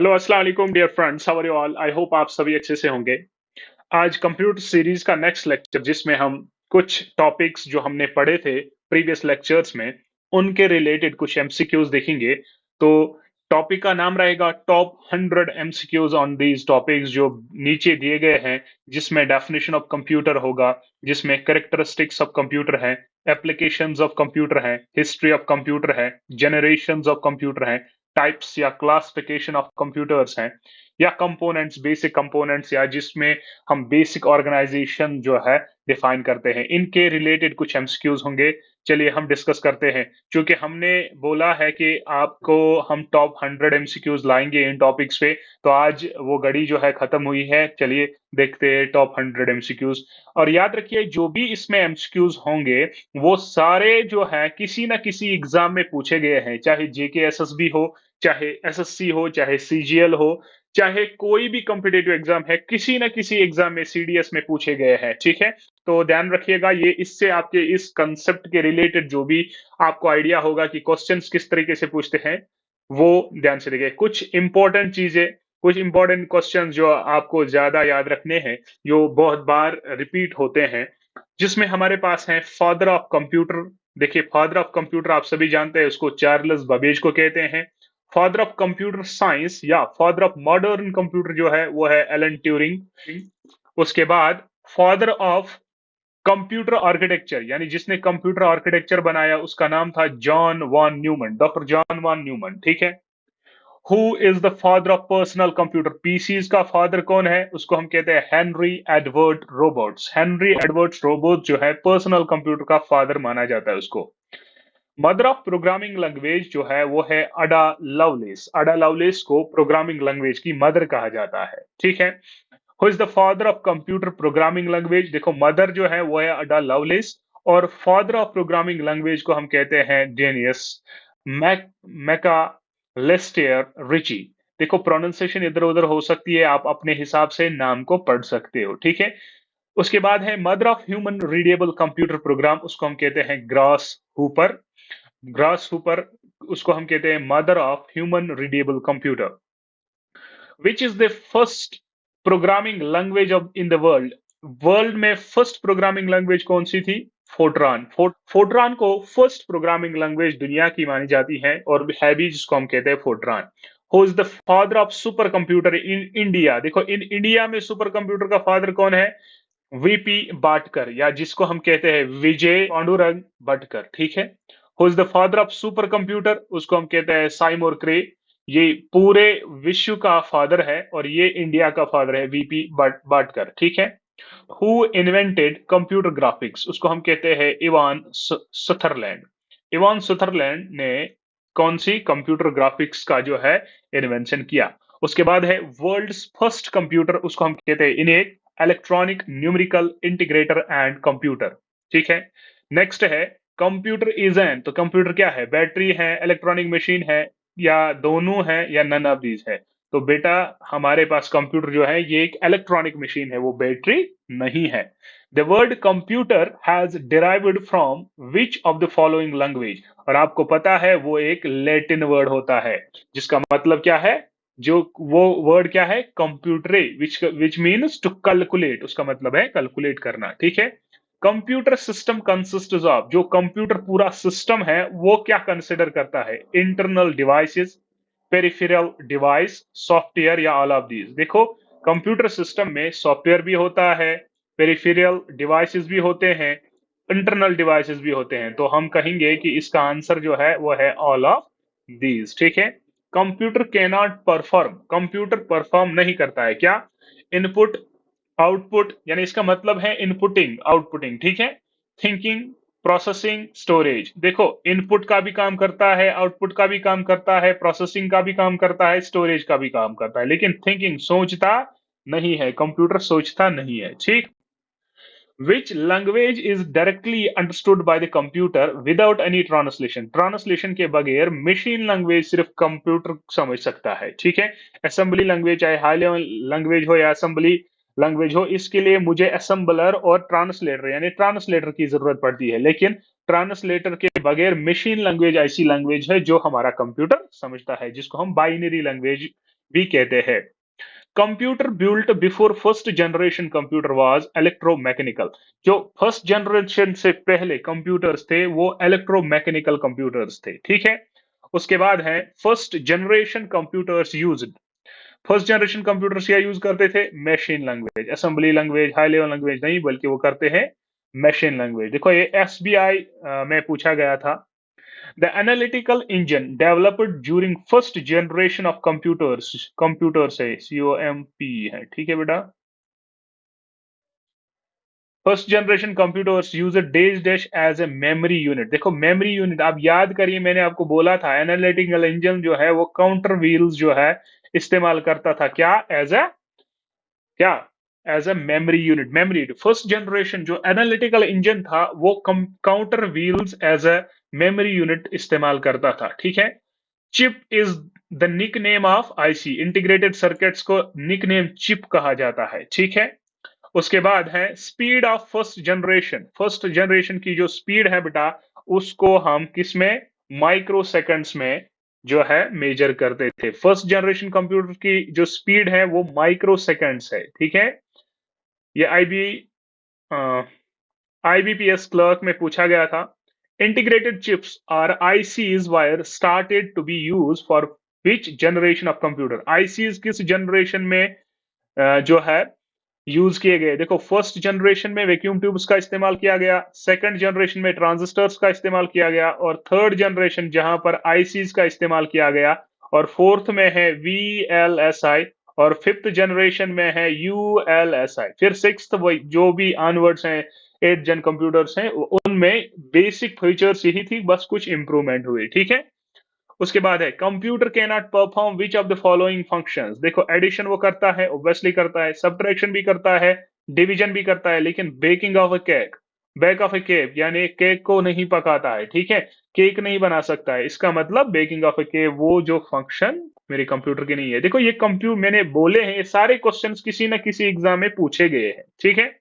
Hello अस्सलाम वालेकुम dear friends, how are you all? I hope आप सभी अच्छे से होंगे। आज कंप्यूटर सीरीज का नेक्स्ट लेक्चर जिसमें हम कुछ टॉपिक्स जो हमने पढ़े थे प्रीवियस लेक्चर्स में उनके रिलेटेड कुछ एमसीक्यूज देखेंगे। तो टॉपिक का नाम रहेगा top 100 MCQs on these topics जो नीचे दिए गए हैं, जिसमें डेफिनेशन ऑफ कंप्यूटर होगा, जिसमें कैरेक्टरिस्टिक्स ऑफ कंप्यूटर हैं, एप्लीकेशंस ऑफ कंप्यूटर हैं, हिस्ट्री ऑफ कंप्यूटर है, जनरेशंस ऑफ कंप्यूटर हैं, टाइप्स या क्लासिफिकेशन ऑफ कंप्यूटर्स हैं, या कंपोनेंट्स, बेसिक कंपोनेंट्स, या जिसमें हम बेसिक ऑर्गेनाइजेशन जो है डिफाइन करते हैं, इनके रिलेटेड कुछ एमसीक्यूज होंगे। चलिए हम डिस्कस करते हैं। क्योंकि हमने बोला है कि आपको हम टॉप 100 एमसीक्यूज लाएंगे इन टॉपिक्स पे, तो आज वो घड़ी जो है खत्म हुई है। चलिए देखते हैं टॉप 100 एमसीक्यूज। और याद रखिए जो भी इसमें एमसीक्यूज होंगे वो सारे जो है किसी ना किसी एग्जाम में पूछे गए हैं, चाहे जेके एसएसबी हो, चाहे एसएससी हो, चाहे सीजीएल हो, चाहे कोई भी कॉम्पिटेटिव एग्जाम है, किसी ना किसी एग्जाम में सीडीएस में पूछे गए हैं। ठीक है, तो ध्यान रखिएगा, ये इससे आपके इस कंसेप्ट के रिलेटेड जो भी आपको आइडिया होगा कि क्वेश्चंस किस तरीके से पूछते हैं, वो ध्यान से देखिए। कुछ इंपॉर्टेंट चीजें, कुछ इंपॉर्टेंट क्वेश्चन जो आपको ज्यादा याद रखने हैं, जो बहुत बार रिपीट होते हैं, जिसमें हमारे पास है फादर ऑफ कंप्यूटर। देखिए फादर ऑफ कंप्यूटर आप सभी जानते हैं, उसको चार्ल्स बबेज को कहते हैं। फादर ऑफ कंप्यूटर साइंस या फादर ऑफ मॉडर्न कंप्यूटर जो है वो है एलन ट्यूरिंग। उसके बाद फादर ऑफ कंप्यूटर आर्किटेक्चर, यानी जिसने कंप्यूटर आर्किटेक्चर बनाया, उसका नाम था John von Neumann, doctor John von Neumann. ठीक है। Who is the father of personal computer, PCs का फादर कौन है? उसको हम कहते हैं Henry Edward Roberts. Henry Edwards Roberts जो है पर्सनल कंप्यूटर का फादर माना जाता है उसको। मदर ऑफ प्रोग्रामिंग लैंग्वेज जो है वो है अडा लवलेस। अडा लवलेस को प्रोग्रामिंग लैंग्वेज की मदर कहा जाता है। ठीक है। Who is the father of computer programming language? देखो मदर जो है वो है अडा लवलेस, और फादर ऑफ प्रोग्रामिंग लैंग्वेज को हम कहते हैं डेनियस मैक मैका लेस्टियर रिची। देखो प्रोनाउंसिएशन इधर उधर हो सकती है, आप अपने हिसाब से नाम को पढ़ सकते हो। ठीक है। उसके बाद है mother of human readable computer program, उसको हम कहते हैं ग्रास हुपर। ग्रास हुपर, उसको हम कहते हैं mother of human readable computer. Which is the first programming language of in the world? World में फर्स्ट प्रोग्रामिंग लैंग्वेज कौन सी थी? फोर्ट्रान। फोर्ट्रान को फर्स्ट प्रोग्रामिंग लैंग्वेज दुनिया की मानी जाती है, और है भी, जिसको हम कहते हैं Fortran. Who is the father of super computer in India? देखो इन इंडिया में सुपर कंप्यूटर का फादर कौन है? वीपी बाटकर, या जिसको हम कहते हैं विजय पांडुरंग भटकर। ठीक है। Who is the father of super computer? उसको हम कहते हैं साइमोर क्रे। ये पूरे विश्व का फादर है, और ये इंडिया का फादर है, वीपी बाटकर। ठीक है। Who invented computer graphics? उसको हम कहते हैं इवान सथरलैंड। इवान सथरलैंड ने कौन सी कंप्यूटर ग्राफिक्स का जो है इन्वेंशन किया? उसके बाद है वर्ल्ड फर्स्ट कंप्यूटर, उसको हम कहते हैं ENIAC electronic numerical integrator and computer. ठीक है। नेक्स्ट है कंप्यूटर इज एन, तो कंप्यूटर क्या है? बैटरी है, इलेक्ट्रॉनिक मशीन है, या दोनों है, या नन ऑफ दीज है? तो बेटा हमारे पास कंप्यूटर जो है ये एक इलेक्ट्रॉनिक मशीन है, वो बैटरी नहीं है। The word computer has derived from which of the following language? और आपको पता है वो एक लैटिन वर्ड होता है, जिसका मतलब क्या है? जो वो वर्ड क्या है? कंप्यूटरे, विच मीन्स टू कैलकुलेट, उसका मतलब है कैलकुलेट करना। ठीक है। कंप्यूटर सिस्टम कंसिस्ट ऑफ, जो कंप्यूटर पूरा सिस्टम है वो क्या कंसिडर करता है? Internal devices, peripheral device, software, या ऑल ऑफ दीज? देखो कंप्यूटर सिस्टम में सॉफ्टवेयर भी होता है, पेरिफेरल डिवाइसेस भी होते हैं, इंटरनल डिवाइसेस भी होते हैं, तो हम कहेंगे कि इसका आंसर जो है वो है ऑल ऑफ दीज। ठीक है। Computer can not perform, computer perform नहीं करता है क्या? इनपुट आउटपुट, यानी इसका मतलब है इनपुटिंग आउटपुटिंग। ठीक है। Thinking, processing, storage. देखो इनपुट का भी काम करता है, आउटपुट का भी काम करता है, प्रोसेसिंग का भी काम करता है, स्टोरेज का भी काम करता है, लेकिन थिंकिंग, सोचता नहीं है, कंप्यूटर सोचता नहीं है। ठीक। Which language is directly understood by the computer without any translation? Translation के बगैर मशीन लैंग्वेज सिर्फ कंप्यूटर समझ सकता है। ठीक है। असेंबली लैंग्वेज, चाहे हाई लेवल लैंग्वेज हो या असेंबली लैंग्वेज हो, इसके लिए मुझे असेंबलर और ट्रांसलेटर यानी ट्रांसलेटर की जरूरत पड़ती है, लेकिन ट्रांसलेटर के बगैर मशीन लैंग्वेज ऐसी लैंग्वेज है जो हमारा कंप्यूटर समझता है, जिसको हम बाइनरी लैंग्वेज भी कहते हैं। Computer built before first generation computer was electromechanical. जो फर्स्ट जनरेशन से पहले कंप्यूटर्स थे वो इलेक्ट्रोमैकेनिकल कंप्यूटर्स थे, ठीक है। उसके बाद है first generation computers used. First generation computers क्या यूज करते थे? Machine language, assembly language, high level language नहीं, बल्कि वो करते हैं मशीन लैंग्वेज। देखो ये एसबीआई में पूछा गया था। The analytical engine developed during first generation of computers, computers है, COMP है, ठीक है बेटा। First generation computers use days dash as a memory unit. देखो मेमोरी यूनिट आप याद करिए, मैंने आपको बोला था एनालिटिकल इंजन जो है वो काउंटर व्हील्स जो है इस्तेमाल करता था, क्या? क्या as a memory unit. Memory first generation जो एनालिटिकल इंजन था वो counter wheels as a memory unit इस्तेमाल करता था, ठीक है। Chip is the nick name of IC. Integrated circuits को निक नेम चिप कहा जाता है, ठीक है। उसके बाद है speed of first generation. First generation की जो स्पीड है बेटा उसको हम किस में? माइक्रो सेकंड्स में जो है मेजर करते थे। फर्स्ट जनरेशन कंप्यूटर की जो स्पीड है वो माइक्रो सेकंड्स है, ठीक है। ये आईबीपीएस क्लर्क में पूछा गया था। Integrated chips or ICs were started to be use for which generation of computer. ICs किस जनरेशन में जो है यूज किए गए? देखो फर्स्ट जनरेशन में वैक्यूम ट्यूब्स का इस्तेमाल किया गया, सेकंड जनरेशन में ट्रांजिस्टर्स का इस्तेमाल किया गया, और थर्ड जनरेशन जहां पर आईसीज का इस्तेमाल किया गया, और फोर्थ में है वीएलएसआई, और फिफ्थ जनरेशन में है यूएलएसआई। फिर सिक्स्थ जो भी ऑनवर्ड्स हैं, 8 जन कंप्यूटर्स हैं, उनमें बेसिक फीचर्स यही थी, बस कुछ इंप्रूवमेंट हुई, ठीक है। उसके बाद है computer can not perform which of the following functions. देखो एडिशन वो करता है, ऑब्वियसली करता है, सब्ट्रैक्शन भी करता है, डिवीजन भी करता है, लेकिन baking of a cake, bake of a cake यानी केक को नहीं पकाता है, ठीक है। केक नहीं बना सकता है, इसका मतलब बेकिंग ऑफ ए केक वो जो फंक्शन मेरे कंप्यूटर के नहीं है। देखो ये कंप्यूटर मैंने बोले हैं, ये सारे क्वेश्चंस किसी ना किसी एग्जाम में पूछे गए हैं, ठीक है।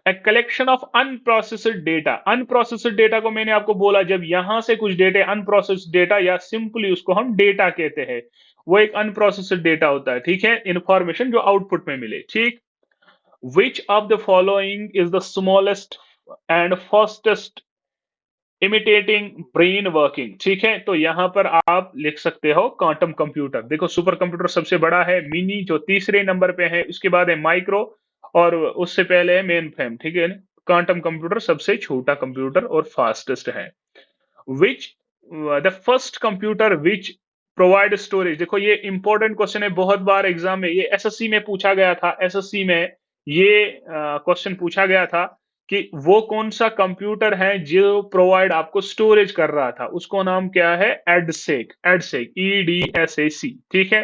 A collection of unprocessed data. Unprocessed data को मैंने आपको बोला जब यहां से कुछ डेटा अनप्रोसेस्ड डेटा, या सिंपली उसको हम डेटा कहते हैं, वो एक अनप्रोसेस्ड डेटा होता है, ठीक है। इंफॉर्मेशन जो आउटपुट में मिले, ठीक। विच of the following is the smallest and fastest imitating brain working, ठीक है। तो यहां पर आप लिख सकते हो क्वांटम कंप्यूटर। देखो सुपर कंप्यूटर सबसे बड़ा है, मिनी जो तीसरे नंबर पे है, उसके बाद है माइक्रो, और उससे पहले है मेन फ्रेम, ठीक है। क्वांटम कंप्यूटर सबसे छोटा कंप्यूटर और फास्टेस्ट है। Which the first computer which provide storage. देखो ये इंपॉर्टेंट क्वेश्चन है, बहुत बार एग्जाम में, ये एसएससी में पूछा गया था। एसएससी में ये क्वेश्चन पूछा गया था कि वो कौन सा कंप्यूटर है जो प्रोवाइड आपको स्टोरेज कर रहा था, उसको नाम क्या है? एडसेक, एडसेक, EDSAC, ठीक है।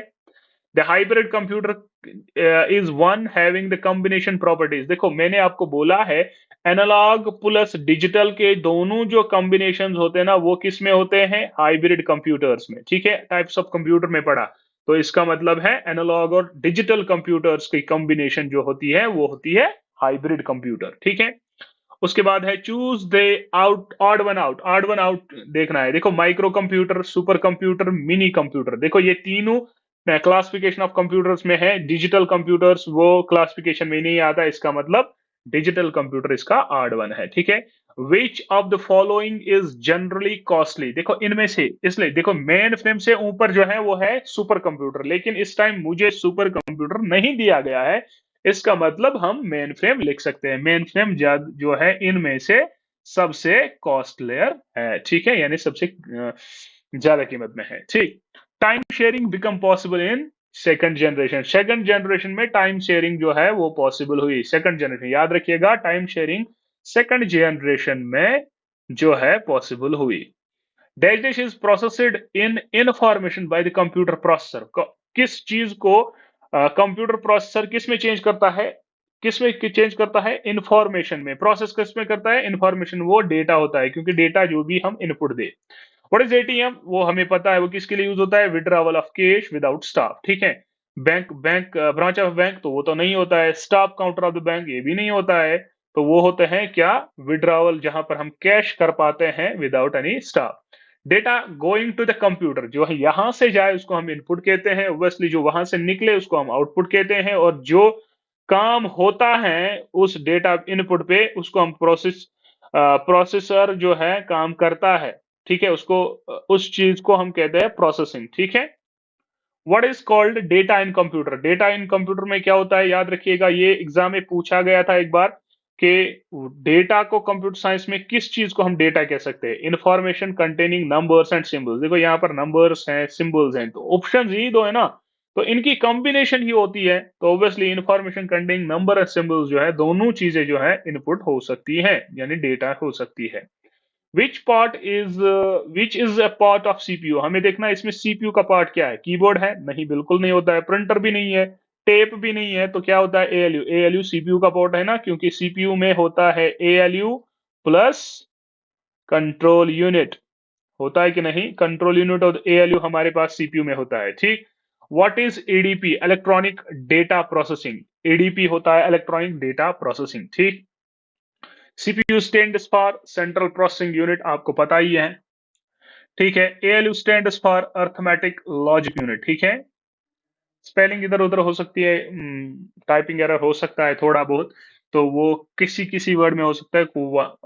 The hybrid computer is one having the combination properties. देखो मैंने आपको बोला है एनालॉग प्लस डिजिटल के दोनों जो कॉम्बिनेशन होते हैं ना वो किस में होते हैं? हाइब्रिड कंप्यूटर्स में, ठीक है। टाइप्स ऑफ कंप्यूटर में पढ़ा, तो इसका मतलब है एनालॉग और डिजिटल कंप्यूटर्स की कॉम्बिनेशन जो होती है वो होती है हाइब्रिड कंप्यूटर, ठीक है। उसके बाद है choose the out odd one out. Odd one out देखना है। देखो micro computer, super computer, mini computer, देखो ये तीनों क्लासिफिकेशन ऑफ कंप्यूटर्स में है। डिजिटल कंप्यूटर्स वो क्लासिफिकेशन में नहीं आता, इसका मतलब डिजिटल कंप्यूटर इसका ऑड वन है, ठीक है। विच of the following is generally costly. देखो इनमें से, इसलिए देखो मेन फ्रेम से ऊपर जो है वो है सुपर कंप्यूटर, लेकिन इस टाइम मुझे सुपर कंप्यूटर नहीं दिया गया है, इसका मतलब हम मेन फ्रेम लिख सकते हैं। मेन फ्रेम जो है इनमें से सबसे कॉस्टलियर है, ठीक है, यानी सबसे ज्यादा कीमत में है, ठीक। Time sharing become possible in second generation. Second generation में टाइम शेयरिंग जो है वो पॉसिबल हुई। सेकंड जनरेशन याद रखिएगा, टाइम शेयरिंग सेकंड जनरेशन में जो है पॉसिबल हुई। Dash dash is processed in information by the computer processor. किस चीज को कंप्यूटर प्रोसेसर किस में चेंज करता है? किस में चेंज करता है? इंफॉर्मेशन में। प्रोसेस किस में करता है? इंफॉर्मेशन, वो डेटा होता है, क्योंकि डेटा जो भी हम input they. What is ATM? वो हमें पता है वो किसके लिए यूज होता है? Withdrawal of cash without staff, ठीक है। बैंक ब्रांच ऑफ बैंक तो वो तो नहीं होता है। Staff counter of the bank ये भी नहीं होता है। तो वो होते हैं क्या? विड्रॉवल, जहां पर हम कैश कर पाते हैं without any staff. Data going to the computer, जो है यहां से जाए उसको हम इनपुट कहते हैं, ऑब्वियसली जो वहां से निकले उसको हम आउटपुट कहते हैं, और जो काम होता है उस डेटा इनपुट पे उसको हम प्रोसेसर जो है काम करता है, ठीक है, उसको उस चीज को हम कहते हैं प्रोसेसिंग, ठीक है। What is called data in computer, data in computer में क्या होता है, याद रखिएगा, ये एग्जाम में पूछा गया था एक बार कि डेटा को कंप्यूटर साइंस में किस चीज को हम डेटा कह सकते हैं, information containing numbers and symbols. देखो यहाँ पर नंबर्स हैं, सिंबल्स हैं, तो ऑप्शन ही दो है ना, तो इनकी कॉम्बिनेशन ही होती है, तो obviously information containing number and symbols जो है दोनों चीजें जो है इनपुट हो सकती है, यानी डेटा हो सकती है। Which is a part of CPU, हमें देखना है इसमें सीपीयू का पार्ट क्या है, कीबोर्ड है, नहीं बिल्कुल नहीं होता है, प्रिंटर भी नहीं है, टेप भी नहीं है, तो क्या होता है एएलयू, एएलयू सीपीयू का पार्ट है ना, क्योंकि सीपीयू में होता है एएलयू प्लस कंट्रोल यूनिट, होता है कि नहीं, कंट्रोल यूनिट और एएलयू हमारे पास सीपीयू में होता है, ठीक। What is ADP, electronic data processing, ADP होता है इलेक्ट्रॉनिक डेटा प्रोसेसिंग, ठीक। CPU stand for central processing unit, आपको पता ही है, ठीक है। ALU stand for arithmetic logic unit, ठीक है। स्पेलिंग इधर उधर हो सकती है, टाइपिंग एरर हो सकता है थोड़ा बहुत, तो वो किसी किसी वर्ड में हो सकता है,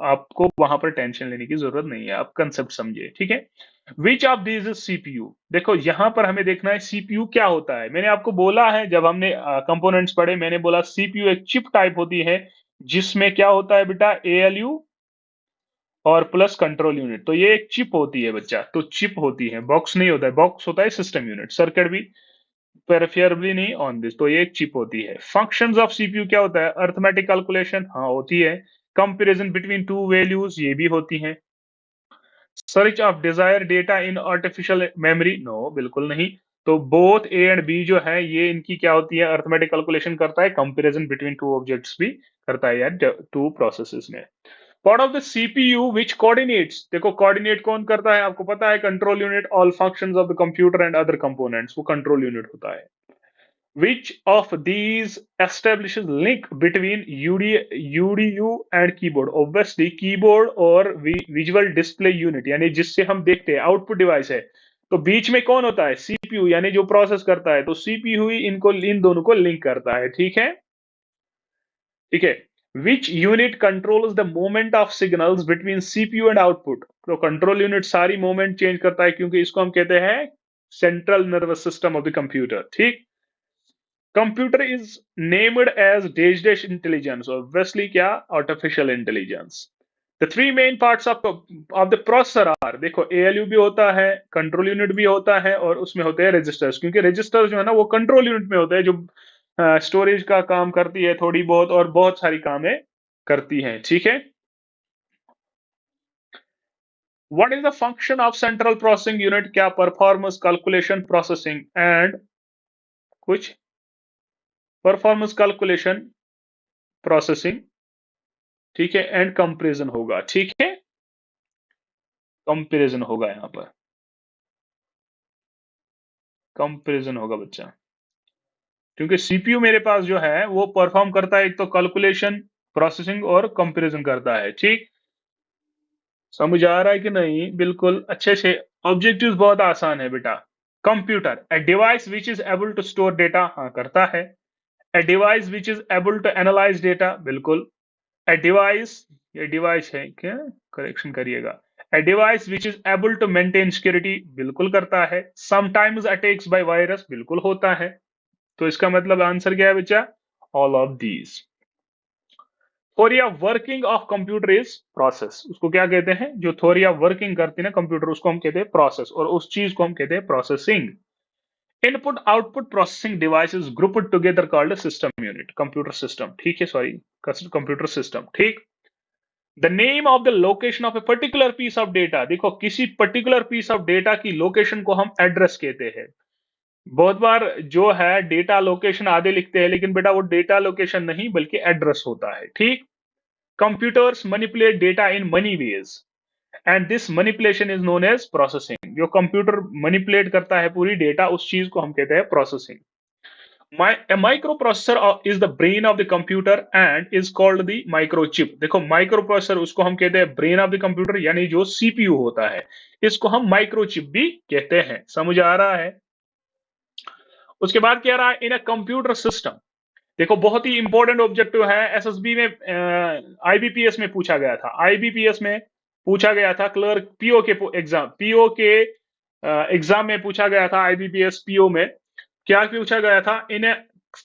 आपको वहां पर टेंशन लेने की जरूरत नहीं है, आप कंसेप्ट समझिए, ठीक है। Which of these is CPU, देखो यहां पर हमें देखना है सीपीयू क्या होता है, मैंने आपको बोला है जब हमने कंपोनेंट्स पढ़े, मैंने बोला सीपीयू एक चिप टाइप होती है, जिसमें क्या होता है बेटा, एएलयू और प्लस कंट्रोल यूनिट, तो ये एक चिप होती है बच्चा, तो चिप होती है, बॉक्स नहीं होता है, बॉक्स होता है सिस्टम यूनिट, सर्किट भी पेरिफेरली नहीं ऑन दिस, तो ये एक चिप होती है। फंक्शंस ऑफ सीपीयू क्या होता है, अर्थमेटिक कैलकुलेशन, हाँ होती है, कंपैरिजन बिटवीन टू वैल्यूज, ये भी होती है, search of desire data in artificial memory, no बिल्कुल नहीं, तो बोथ ए एंड बी जो है ये इनकी क्या होती है, अर्थमेटिक कैलकुलेशन करता है, कंपैरिजन बिटवीन टू ऑब्जेक्ट्स भी करता है यार, टू प्रोसेसेस में। Part of the CPU which coordinates, देखो कोऑर्डिनेट कौन करता है, आपको पता है, control unit, all functions of the computer and other components, वो कंट्रोल यूनिट होता है। Which of these establishes link between UDU and keyboard? Obviously keyboard और visual display unit, यानी जिससे हम देखते हैं, आउटपुट डिवाइस है, तो बीच में कौन होता है, सीपीयू, यानी जो प्रोसेस करता है, तो सीपीयू ही इनको इन दोनों को लिंक करता है, ठीक है, ठीक है। Which unit controls the movement of signals between CPU and output, तो कंट्रोल यूनिट सारी मूवमेंट चेंज करता है, क्योंकि इसको हम कहते हैं central nervous system of the computer, ठीक। Computer is named as dash dash intelligence, obviously क्या, artificial intelligence. The three main parts of the processor are, देखो एएलयू भी होता है, कंट्रोल यूनिट भी होता है, और उसमें होते हैं रजिस्टर्स, क्योंकि रजिस्टर्स जो है ना वो कंट्रोल यूनिट में होते हैं, जो स्टोरेज का काम करती है थोड़ी बहुत, और बहुत सारी कामें करती हैं, ठीक है। What is the function of central processing unit, क्या, परफॉर्मेंस, कैलकुलेशन, प्रोसेसिंग एंड कुछ, परफॉर्मेंस, कैलकुलेशन, प्रोसेसिंग, ठीक है, एंड कंपैरिजन होगा, ठीक है, कंपैरिजन होगा यहाँ पर, कंपैरिजन होगा बच्चा, क्योंकि सीपीयू मेरे पास जो है वो परफॉर्म करता है, एक तो कैलकुलेशन, प्रोसेसिंग और कंपैरिजन करता है, ठीक। समझ आ रहा है कि नहीं, बिल्कुल अच्छे से। ऑब्जेक्टिव्स बहुत आसान है बेटा। Computer, a device which is able to store data, हाँ करता है। A device which is able to analyse data, बिल्कुल। ए डिवाइस, ये डिवाइस है क्या, करेक्शन करिएगा, a device which is able to maintain security, बिल्कुल करता है। समटाइम्स अटैक्स बाय वायरस, बिल्कुल होता है, तो इसका मतलब आंसर क्या है बच्चा, all of these. Theory of working of computer is process, उसको क्या कहते हैं, जो थ्योरी ऑफ वर्किंग करती है ना कंप्यूटर, उसको हम कहते हैं प्रोसेस, और उस चीज को हम कहते हैं processing. Input output processing device is grouped together called system unit, computer system, ठीक है, सॉरी, कंप्यूटर सिस्टम, ठीक। The name of the location of a particular piece of data, देखो किसी पर्टिकुलर पीस ऑफ डेटा की location को हम address कहते हैं। बहुत बार जो है डेटा लोकेशन आधे लिखते हैं, लेकिन बेटा वो डेटा लोकेशन नहीं बल्कि एड्रेस होता है, ठीक। Computers manipulate data in many ways, and this manipulation is known as processing, जो कंप्यूटर मैनिपुलेट करता है पूरी डेटा, उस चीज को हम कहते हैं processing. A microprocessor is the brain of the computer and is called the microchip. देखो माइक्रोप्रोसेसर उसको हम कहते हैं ब्रेन ऑफ द कंप्यूटर, यानी जो सीपीयू होता है, इसको हम माइक्रोचिप भी कहते हैं। समझ आ रहा है? उसके बाद कह रहा है इन अ कंप्यूटर सिस्टम। देखो बहुत ही इंपॉर्टेंट ऑब्जेक्टिव है, एसएसबी में आईबीपीएस में पूछा गया था। आईबीपीएस में पूछा गया था, क्लर्क पीओ के एग्जाम, पीओ के एग्जाम में पूछा गया था। आईबीपीएस पीओ में क्या पूछा गया था? In a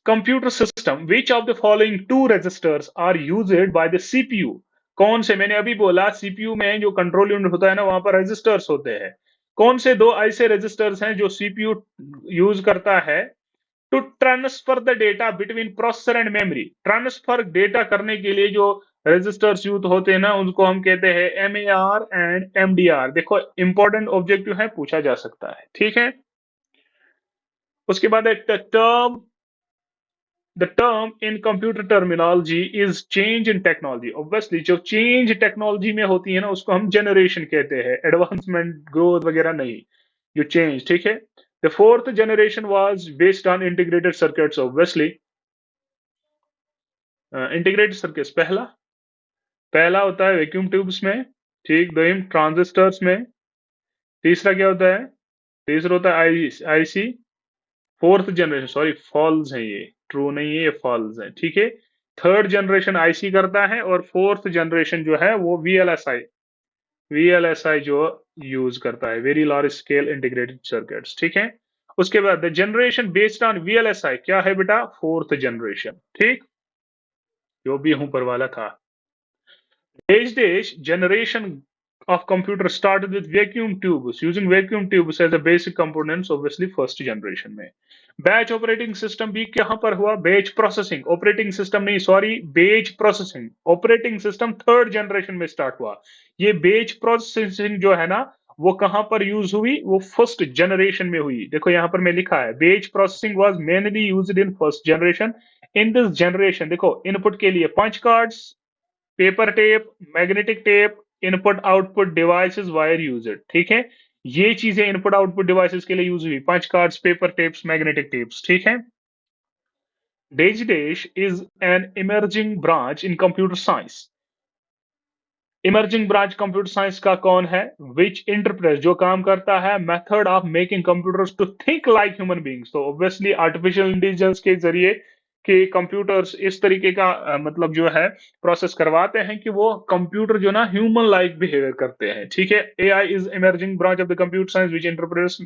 computer system which of the following two registers are used by the CPU. कौन से, मैंने अभी बोला सीपीयू में जो कंट्रोल यूनिट होता है ना, वहां पर रजिस्टर्स होते हैं। कौन से दो ऐसे रजिस्टर्स हैं जो सीपीयू यूज करता है to transfer the data between processor and memory? Transfer data करने के लिए जो रजिस्टर्स यूज होते हैं ना, उनको हम कहते हैं एमएआर एंड एमडीआर। देखो इंपॉर्टेंट ऑब्जेक्टिव है, पूछा जा सकता है। ठीक है, उसके बाद एक term, the term in computer terminology is change in technology. Obviously जो चेंज टेक्नोलॉजी में होती है ना, उसको हम जनरेशन कहते हैं, एडवांसमेंट ग्रोथ वगैरह नहीं, जो चेंज। ठीक है, the fourth generation was based on integrated circuits. Obviously integrated circuits पहला पहला होता है वैक्यूम ट्यूब्स में, ठीक। दो ट्रांजिस्टर्स में। तीसरा क्या होता है? तीसरा होता है IC. Fourth generation, sorry false है ये, ट्रू नहीं है, ये फॉल्स है। ठीक है, थर्ड जनरेशन आईसी करता है और फोर्थ जनरेशन जो है वो वीएलएसआई, वीएलएसआई जो यूज करता है, very large scale integrated circuits. ठीक है, उसके बाद the generation based on VLSI क्या है बेटा? Fourth generation. ठीक, जो भी हूं पर वाला था। Age generation of computer started with vacuum tubes, using vacuum tubes as the basic components, obviously first generation में। बैच ऑपरेटिंग सिस्टम भी कहां पर हुआ? बैच प्रोसेसिंग, ऑपरेटिंग सिस्टम नहीं, sorry, batch processing. Operating system third generation में start हुआ। ये batch processing जो है ना, वो कहां पर यूज हुई? वो फर्स्ट जनरेशन में हुई। देखो यहां पर मैं लिखा है, batch processing was mainly used in first generation. In this generation देखो इनपुट के लिए punch cards, paper tape, magnetic tape, input output devices, were used. ठीक है, ये चीजें इनपुट आउटपुट डिवाइसेस के लिए यूज हुई, punch cards, paper tapes, magnetic tapes. ठीक है, this is an emerging branch in computer science. Emerging branch computer science का कौन है? विच इंटरप्रेट, जो काम करता है method of making computers to think like human beings. तो ऑब्वियसली आर्टिफिशियल इंटेलिजेंस के जरिए कि कंप्यूटर्स इस तरीके का मतलब जो है प्रोसेस करवाते हैं कि वो कंप्यूटर जो ना ह्यूमन लाइक बिहेवियर करते हैं। ठीक है, AI is emerging branch of the computer science which interprets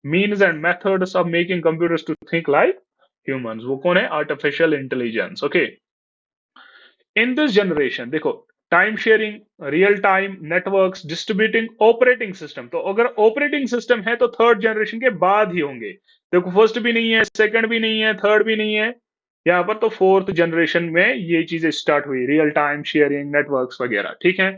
means and methods of making computers to think like humans. वो कौन है? Artificial intelligence. Okay, in this generation देखो time sharing, real time networks, distributing operating system. तो अगर operating system है तो third generation के बाद ही होंगे। देखो फर्स्ट भी नहीं है, सेकंड भी नहीं है, थर्ड भी नहीं है यहाँ पर, तो फोर्थ जनरेशन में ये चीजें स्टार्ट हुई, रियल टाइम शेयरिंग नेटवर्क्स वगैरह। ठीक है,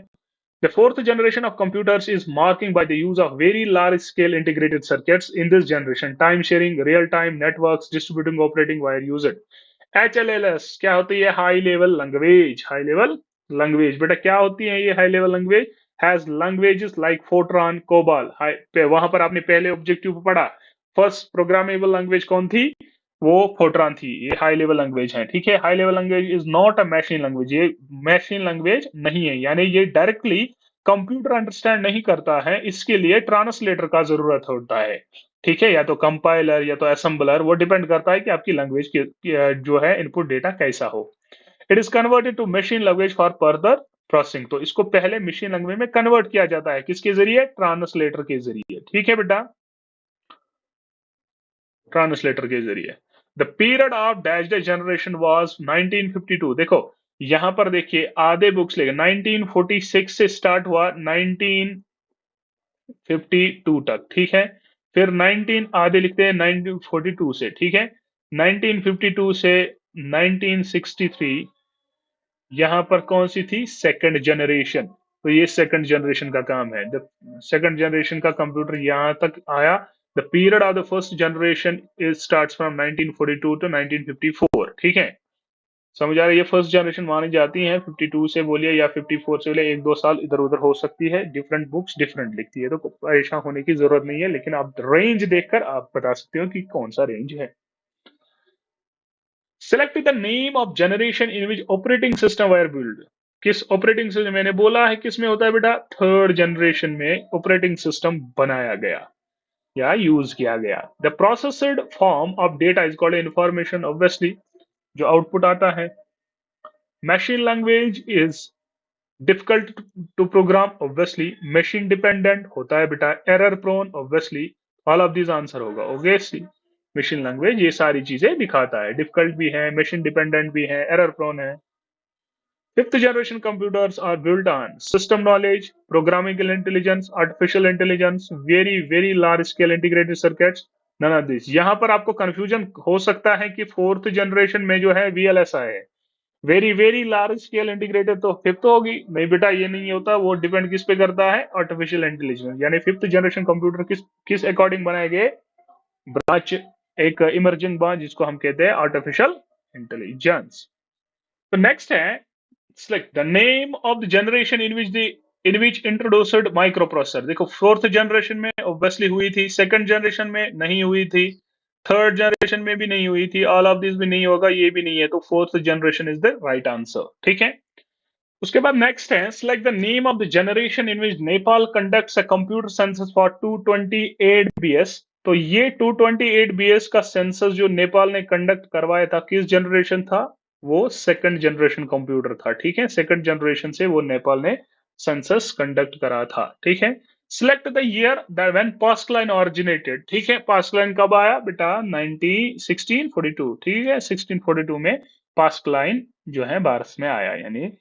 the fourth generation of computers is marking by the use of very large scale integrated circuits in this generation. Time sharing, real time networks, distributing operating were used. HLLS क्या होती है? High level language. High level language बेटा क्या होती है ये high level language? Has languages like Fortran, COBOL. वहां पर आपने पहले ऑब्जेक्टिव पढ़ा, फर्स्ट प्रोग्रामेबल लैंग्वेज कौन थी? वो फोर्ट्रान थी। ये हाई लेवल लैंग्वेज है। ठीक है, high level language is not a machine language, ये मशीन लैंग्वेज नहीं है, यानी ये डायरेक्टली कंप्यूटर अंडरस्टैंड नहीं करता है, इसके लिए ट्रांसलेटर का जरूरत होता है। ठीक है, या तो कंपाइलर या तो असेंबलर, वो डिपेंड करता है कि आपकी लैंग्वेज जो है इनपुट डेटा कैसा हो। It is converted to machine language for further processing. तो इसको पहले मशीन लैंग्वेज में कन्वर्ट किया जाता है, किसके जरिए? ट्रांसलेटर के जरिए। ठीक है बेटा, ट्रांसलेटर के जरिए। The period of dash dash generation was 1952। देखो यहां पर देखिए आधे बुक्स लेके 1946 से स्टार्ट हुआ 1952 तक। ठीक है, फिर 19 आधे लिखते हैं 1942 से। ठीक है, 1952 से 1963 यहां पर कौन सी थी? Second generation. तो ये सेकंड जनरेशन का काम है। द सेकंड जनरेशन का कंप्यूटर यहां तक आया। The period of the first generation is starts from 1942 to 1954। ठीक है, समझ आ रहा है? ये फर्स्ट जनरेशन मानी जाती है, 52 से बोलिए या 54 से बोलिए, एक दो साल इधर उधर हो सकती है, डिफरेंट बुक्स डिफरेंट लिखती है, तो परेशान होने की जरूरत नहीं है, लेकिन आप रेंज देखकर आप बता सकते हो कि कौन सा रेंज है। Select the name of generation in which operating system were build. किस ऑपरेटिंग सिस्टम, मैंने बोला है किस में होता है बेटा, थर्ड जनरेशन में ऑपरेटिंग सिस्टम बनाया गया या यूज किया गया। The processed form of data is called information, obviously जो आउटपुट आता है। Machine language is difficult to program, obviously machine dependent होता है बेटा। Error prone, obviously all of this answer होगा ऑब्वियसली। मशीन लैंग्वेज ये सारी चीजें दिखाता है, डिफिकल्ट भी है, मशीन डिपेंडेंट भी है, एरर प्रोन है। Fifth generation computers are built on system knowledge, programming intelligence, artificial intelligence, very very large scale integrated circuits, none of this. यहां पर आपको कंफ्यूजन हो सकता है कि फोर्थ जनरेशन में जो है वीएलएसआई है, very very large scale integrated तो फिफ्थ होगी। नहीं बेटा ये नहीं होता, वो डिपेंड किस पे करता है, आर्टिफिशियल इंटेलिजेंस। यानी फिफ्थ जनरेशन कंप्यूटर किस किस अकॉर्डिंग बनाए गए, ब्रांच, एक इमर्जिंग ब्रांच जिसको हम कहते हैं आर्टिफिशियल इंटेलिजेंस। तो नेक्स्ट है, select the name of the generation in which introduced microprocessor। देखो फोर्थ जनरेशन में ऑब्वियसली हुई थी, सेकंड जनरेशन में नहीं हुई थी, थर्ड जनरेशन में भी नहीं हुई थी, ऑल ऑफ दिस भी नहीं होगा, ये भी नहीं है, तो fourth generation is the right answer. ठीक है। उसके बाद नेक्स्ट है, select the name of the generation in which Nepal conducts a computer census for 228 BS. तो ये 228 बीएस का सेंसस जो नेपाल ने कंडक्ट करवाया था, किस जनरेशन था, वो सेकंड जनरेशन कंप्यूटर था। ठीक है, सेकंड जनरेशन से वो नेपाल ने सेंसस कंडक्ट करा था। ठीक है। Select the year that when Pascaline originated. ठीक है, पास्कलाइन कब आया बेटा, 1642। ठीक है, 1642 में पास्कलाइन जो है भारत में आया, यानी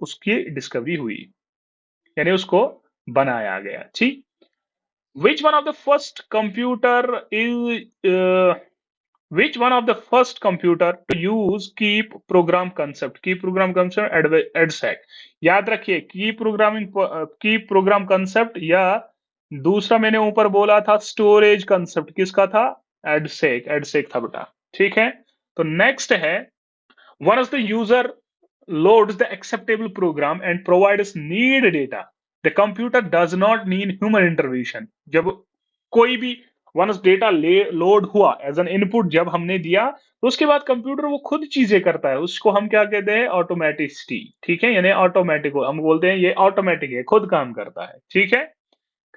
उसकी डिस्कवरी हुई, यानी उसको बनाया गया। ठीक। Which one of the first computer is which one of the first computer to use keep program concept, की प्रोग्राम कंसेप्ट, एडसेक। याद रखिए, की प्रोग्राम कंसेप्ट, या दूसरा मैंने ऊपर बोला था स्टोरेज कंसेप्ट, किसका था, एडसेक, एडसेक था बेटा। ठीक है। तो नेक्स्ट है, once the user loads the acceptable program and provides need data, the computer does not need human intervention। जब कोई भी वंस डेटा लोड हुआ एज एन इनपुट जब हमने दिया, तो उसके बाद कंप्यूटर वो खुद चीजें करता है, उसको हम क्या कहते हैं, ऑटोमेटिसिटी। ठीक है, यानी ऑटोमेटिक, हम बोलते हैं ये ऑटोमेटिक है, खुद काम करता है। ठीक है,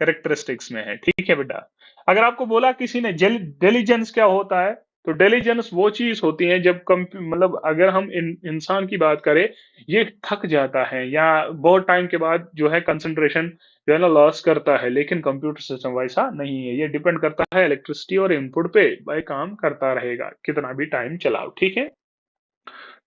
करेक्टरिस्टिक्स में है। ठीक है बेटा। अगर आपको बोला किसी ने डिलीजेंस क्या होता है, तो डिलीजेंस वो चीज होती है जब मतलब अगर हम इंसान की बात करें, ये थक जाता है या बहुत टाइम के बाद जो है कंसंट्रेशन जो है ना लॉस करता है, लेकिन कंप्यूटर सिस्टम वैसा नहीं है, ये डिपेंड करता है इलेक्ट्रिसिटी और इनपुट पे, भाई काम करता रहेगा कितना भी टाइम चलाओ। ठीक है।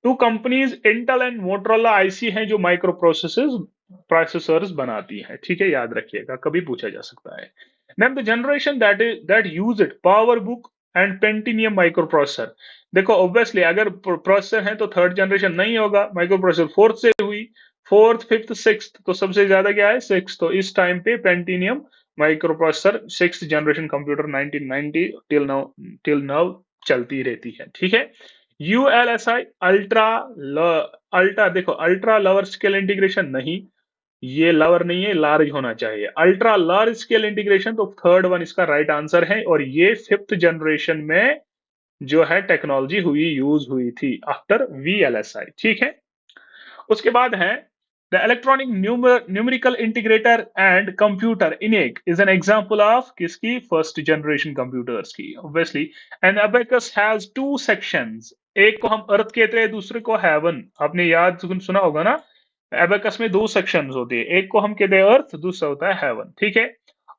Two companies Intel and Motorola IC हैं जो माइक्रो प्रोसेसर्स बनाती हैं। ठीक है, याद रखिएगा, कभी पूछा जा सकता है। Name the generation that use it, power book and Pentium micro processor. देखो ऑब्वियसली अगर प्रोसेसर है तो थर्ड जनरेशन नहीं होगा, माइक्रो प्रोसेसर फोर्थ से हुई, फोर्थ फिफ्थ सिक्स, तो सबसे ज्यादा क्या है, सिक्स। तो इस टाइम पे Pentium micro processor six generation computer 1990 till now चलती रहती है। ठीक है। यूएलएसआई अल्ट्रा अल्ट्रा, देखो अल्ट्रा लवर स्केल इंटीग्रेशन नहीं, ये लवर नहीं है, लार्ज होना चाहिए, अल्ट्रा लार्ज स्केल इंटीग्रेशन, तो थर्ड वन इसका राइट आंसर है। और ये फिफ्थ जनरेशन में जो है टेक्नोलॉजी हुई, यूज हुई थी आफ्टर वीएलएसआई। ठीक है। उसके बाद है, the electronic numerical integrator and computer ENIAC is an example of किसकी, फर्स्ट जनरेशन कंप्यूटर्स की, obviously. And abacus has two sections, एक को हम अर्थ कहते हैं, दूसरे को हेवन। आपने याद सुना होगा ना, एबेकस में दो सेक्शंस होते हैं, एक को हम कहते हैं अर्थ, दूसरा होता है हेवन। ठीक है।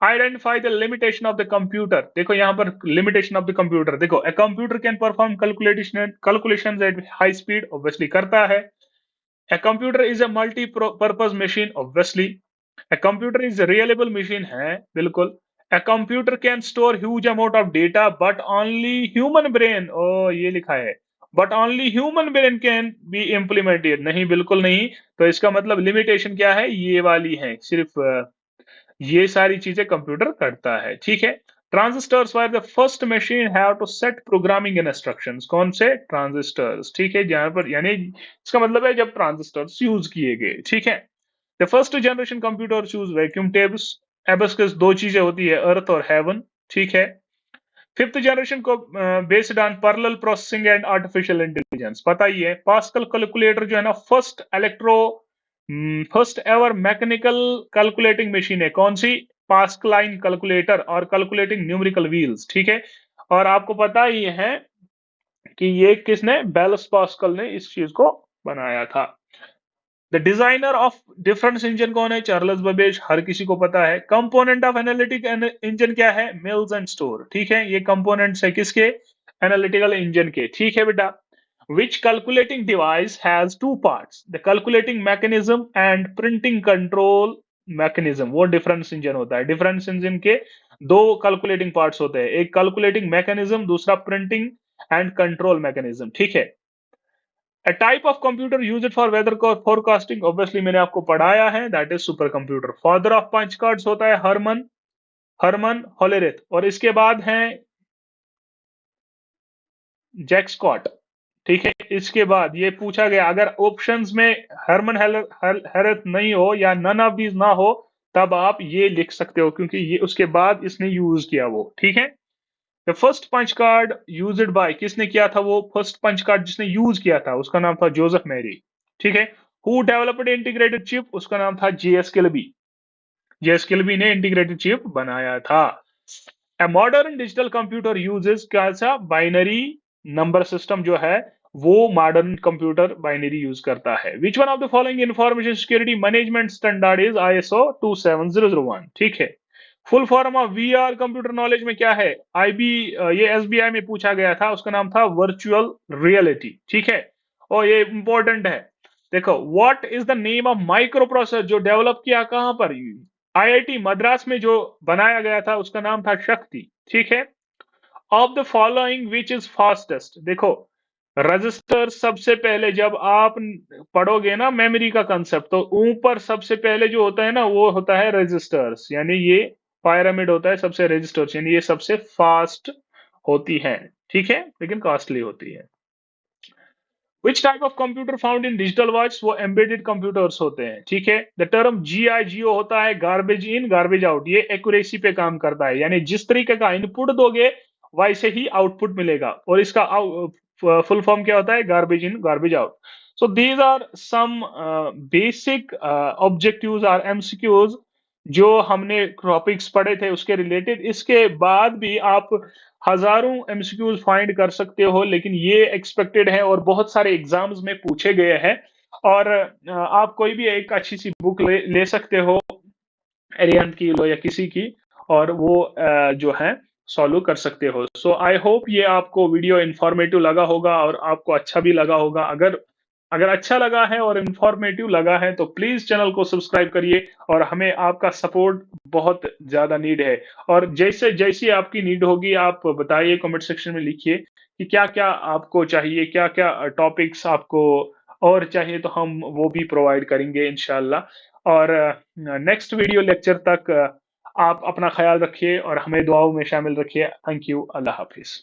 Identify the limitation of the computer. देखो यहाँ पर लिमिटेशन ऑफ द कंप्यूटर, देखो a computer can perform calculation at high speed, obviously करता है। A computer is a multi-purpose machine, obviously. A computer is a reliable machine, है बिल्कुल। A computer can store huge amount of data, but only human brain, oh ये लिखा है, but only human brain can be implemented, नहीं बिल्कुल नहीं। तो इसका मतलब लिमिटेशन क्या है, ये वाली है, सिर्फ ये सारी चीजें कंप्यूटर करता है। ठीक है। Transistors were the first machine have to set programming instructions, कौन से, ट्रांजिस्टर्स। ठीक है, जहां पर यानी इसका मतलब है जब ट्रांजिस्टर्स यूज किए गए। ठीक है। The first generation computer use vacuum tapes. Abacus दो चीजें होती है, अर्थ और हेवन। ठीक है। 5th जनरेशन को based on parallel processing and artificial intelligence, पता ही है। पास्कल कैलकुलेटर जो है ना, first ever mechanical calculating machine है। कौन सी? पास्कलाइन कैलकुलेटर और कैलकुलेटिंग न्यूमेरिकल व्हील्स, ठीक है। और आपको पता ही है कि ये किसने, बेल्स पास्कल ने इस चीज को बनाया था। The designer of difference engine कौन है? चार्ल्स बेबेज, हर किसी को पता है। कंपोनेंट ऑफ एनालिटिक इंजन क्या है? मिल्स एंड स्टोर, ठीक है। ये कंपोनेंट्स है किसके? एनालिटिकल इंजन के, ठीक है बेटा। Which calculating device has two parts? The calculating mechanism and printing control mechanism. वो डिफरेंस इंजन होता है। डिफरेंस इंजन के दो कैलकुलेटिंग पार्ट्स होते हैं, एक कैलकुलेटिंग मैकेनिज्म, दूसरा प्रिंटिंग एंड कंट्रोल मैकेनिज्म, ठीक है। A type of computer used for weather forecasting, obviously मैंने आपको पढ़ाया है, that is super computer. Father of punch cards होता है हरमन हरमन होलेरिथ, और इसके बाद हैं जैक स्कॉट, ठीक है। इसके बाद ये पूछा गया, अगर ऑप्शंस में हरमन हेरेथ नहीं हो या नन ऑफ दीज ना हो, तब आप ये लिख सकते हो, क्योंकि ये उसके बाद इसने यूज किया वो, ठीक है। The first punch card used by, किसने किया था? वो फर्स्ट पंच कार्ड जिसने यूज किया था उसका नाम था जोसेफ मैरी, ठीक है। हु डेवलप्ड इंटीग्रेटेड चिप, उसका नाम था जेएस किल्बी। जेएस किल्बी ने इंटीग्रेटेड चिप बनाया था। A modern digital computer uses कैसा? बाइनरी नंबर सिस्टम जो है, वो मॉडर्न कंप्यूटर बाइनरी यूज करता है। Which one of the following information security management standard is ISO 27001, ठीक है। Full form of VR computer knowledge में क्या है? ये एसबीआई में पूछा गया था, उसका नाम था वर्चुअल रियलिटी, ठीक है। और ये इंपॉर्टेंट है, देखो। What is the name of micro processor जो डेवलप किया कहां पर? आईआईटी मद्रास में जो बनाया गया था उसका नाम था शक्ति, ठीक है। Of the following which is fastest, देखो। रजिस्टर सबसे पहले जब आप पढ़ोगे ना मेमोरी का कंसेप्ट, तो ऊपर सबसे पहले जो होता है ना, वो होता है रजिस्टर्स, यानी ये पायरामिड होता है सबसे, रजिस्टर्स यानी ये सबसे फास्ट होती है, ठीक है, लेकिन कॉस्टली होती है। Which type of computer found in digital watch? वो एम्बेडेड कंप्यूटर्स होते हैं, ठीक है। द टर्म जीआईजीओ होता है गार्बेज इन गार्बेज आउट, ये एक्यूरेसी पे काम करता है, यानी जिस तरीके का इनपुट दोगे वैसे ही आउटपुट मिलेगा, और इसका फुल फॉर्म क्या होता है? Garbage in garbage out. So these are some basic objectives और एमसीक्यूज जो हमने टॉपिक्स पढ़े थे उसके रिलेटेड। इसके बाद भी आप हजारों एमसीक्यूज फाइंड कर सकते हो, लेकिन ये एक्सपेक्टेड है और बहुत सारे एग्जाम्स में पूछे गए हैं। और आप कोई भी एक अच्छी सी बुक ले सकते हो, एरियन की लो या किसी की, और वो जो है सॉल्व कर सकते हो। सो आई होप ये आपको वीडियो इंफॉर्मेटिव लगा होगा और आपको अच्छा भी लगा होगा। अगर अगर अच्छा लगा है और इंफॉर्मेटिव लगा है तो प्लीज चैनल को सब्सक्राइब करिए, और हमें आपका सपोर्ट बहुत ज्यादा नीड है। और जैसे जैसी आपकी नीड होगी आप बताइए, कमेंट सेक्शन में लिखिए कि क्या क्या आपको चाहिए, क्या क्या टॉपिक्स आपको और चाहिए, तो हम वो भी प्रोवाइड करेंगे इंशाल्लाह। और नेक्स्ट वीडियो लेक्चर तक आप अपना ख्याल रखिए और हमें दुआओं में शामिल रखिए। Thank you. Allah Hafiz.